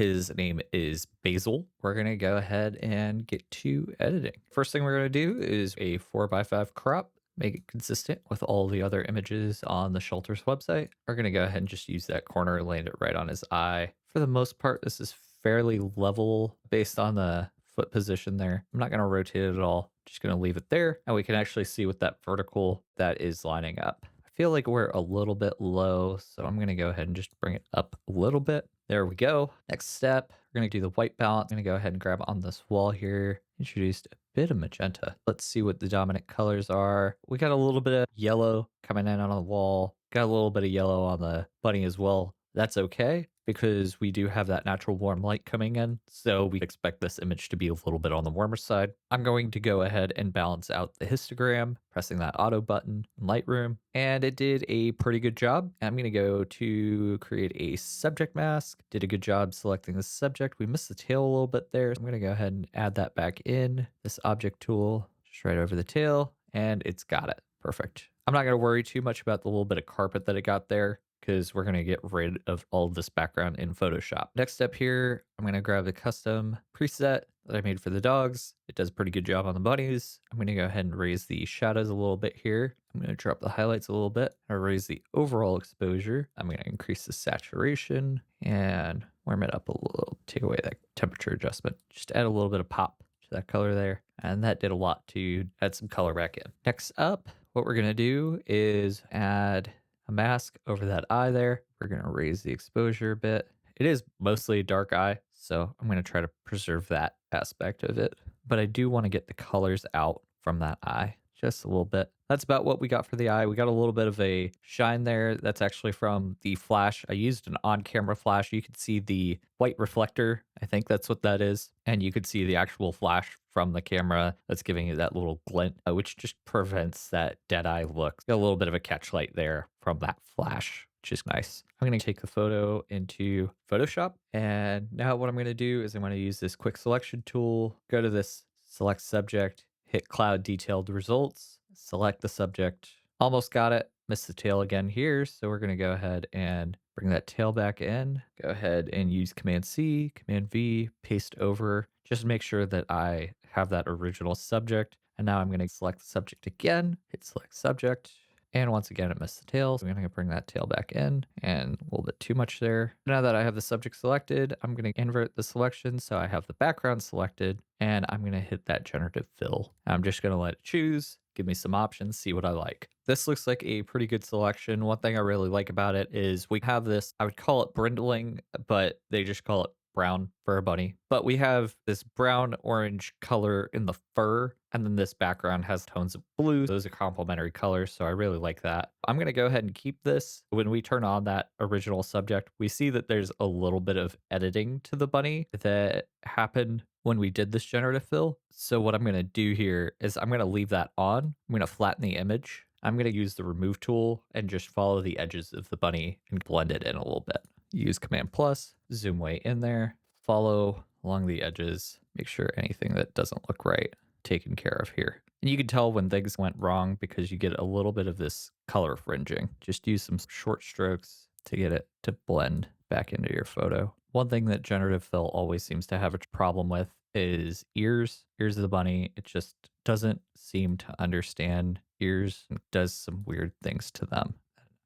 His name is Basil. We're going to go ahead and get to editing. First thing we're going to do is a 4:5 crop. Make it consistent with all the other images on the shelter's website. We're going to go ahead and just use that corner and land it right on his eye. For the most part, this is fairly level based on the foot position there. I'm not going to rotate it at all. Just going to leave it there. And we can actually see with that vertical that is lining up. I feel like we're a little bit low, so I'm going to go ahead and just bring it up a little bit. There we go. Next step, we're going to do the white balance. I'm going to go ahead and grab on this wall here. Introduced a bit of magenta. Let's see what the dominant colors are. We got a little bit of yellow coming in on the wall. Got a little bit of yellow on the bunny as well. That's okay because we do have that natural warm light coming in. So we expect this image to be a little bit on the warmer side. I'm going to go ahead and balance out the histogram, pressing that auto button in Lightroom. And it did a pretty good job. I'm going to go to create a subject mask. Did a good job selecting the subject. We missed the tail a little bit there. So I'm going to go ahead and add that back in. This object tool, just right over the tail. And it's got it. Perfect. I'm not going to worry too much about the little bit of carpet that it got there, because we're going to get rid of all of this background in Photoshop. Next step here, I'm going to grab the custom preset that I made for the dogs. It does a pretty good job on the bunnies. I'm going to go ahead and raise the shadows a little bit here. I'm going to drop the highlights a little bit. I'll raise the overall exposure. I'm going to increase the saturation and warm it up a little, take away that temperature adjustment. Just add a little bit of pop to that color there. And that did a lot to add some color back in. Next up, what we're going to do is add a mask over that eye there. We're going to raise the exposure a bit. It is mostly a dark eye, so I'm going to try to preserve that aspect of it. But I do want to get the colors out from that eye just a little bit. That's about what we got for the eye. We got a little bit of a shine there. That's actually from the flash. I used an on-camera flash. You could see the white reflector. I think that's what that is. And you could see the actual flash from the camera that's giving you that little glint, which just prevents that dead eye look. Got a little bit of a catch light there from that flash, which is nice. I'm going to take the photo into Photoshop. And now what I'm going to do is I'm going to use this quick selection tool, go to this select subject, hit cloud detailed results, select the subject. Almost got it. Missed the tail again here. So we're going to go ahead and bring that tail back in. Go ahead and use Command C, Command V, paste over. Just make sure that I have that original subject. And now I'm going to select the subject again, hit select subject. And once again, it missed the tail. So I'm going to bring that tail back in and a little bit too much there. Now that I have the subject selected, I'm going to invert the selection. So I have the background selected and I'm going to hit that generative fill. I'm just going to let it choose, give me some options, see what I like. This looks like a pretty good selection. One thing I really like about it is we have this, I would call it brindling, but they just call it brown for a bunny. But we have this brown orange color in the fur, and then this background has tones of blue. Those are complementary colors, so I really like that. I'm going to go ahead and keep this. When we turn on that original subject, we see that there's a little bit of editing to the bunny that happened when we did this generative fill. So what I'm going to do here is I'm going to leave that on. I'm going to flatten the image. I'm going to use the remove tool and just follow the edges of the bunny and blend it in a little bit. Use Command plus, zoom way in there, follow along the edges, make sure anything that doesn't look right taken care of here. And you can tell when things went wrong because you get a little bit of this color fringing. Just use some short strokes to get it to blend back into your photo. One thing that generative fill always seems to have a problem with is ears. Ears of the bunny, it just doesn't seem to understand ears and does some weird things to them.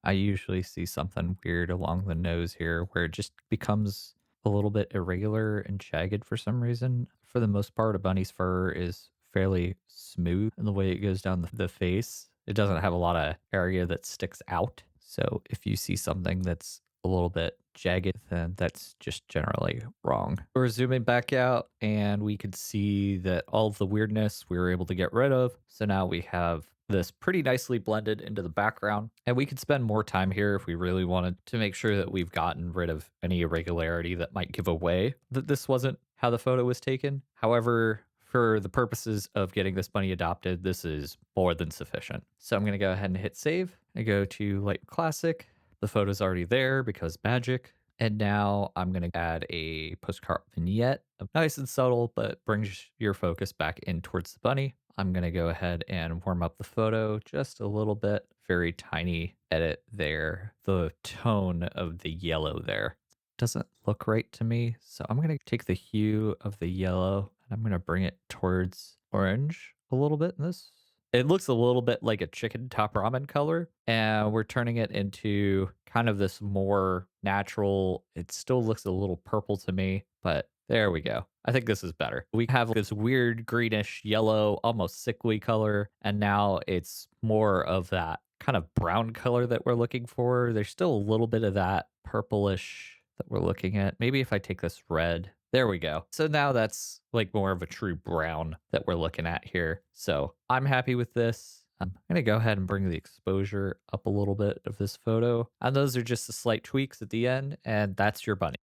I usually see something weird along the nose here where it just becomes a little bit irregular and jagged for some reason. For the most part, a bunny's fur is fairly smooth in the way it goes down the face. It doesn't have a lot of area that sticks out. So if you see something that's a little bit jagged, then that's just generally wrong. We're zooming back out and we could see that all of the weirdness we were able to get rid of. So now we have this pretty nicely blended into the background. And we could spend more time here if we really wanted to make sure that we've gotten rid of any irregularity that might give away that this wasn't how the photo was taken. However, for the purposes of getting this bunny adopted, this is more than sufficient. So I'm going to go ahead and hit save. I go to Lightroom Classic. The photo's already there because magic. And now I'm going to add a postcard vignette. Nice and subtle, but brings your focus back in towards the bunny. I'm going to go ahead and warm up the photo just a little bit. Very tiny edit there. The tone of the yellow there. doesn't look right to me. So I'm going to take the hue of the yellow and I'm going to bring it towards orange a little bit in this. It looks a little bit like a chicken top ramen color, and we're turning it into kind of this more natural. It still looks a little purple to me, but there we go. I think this is better. We have this weird greenish yellow, almost sickly color, and now it's more of that kind of brown color that we're looking for. There's still a little bit of that purplish that we're looking at. Maybe if I take this red, there we go. So now that's like more of a true brown that we're looking at here. So I'm happy with this. I'm going to go ahead and bring the exposure up a little bit of this photo. And those are just the slight tweaks at the end. And that's your bunny.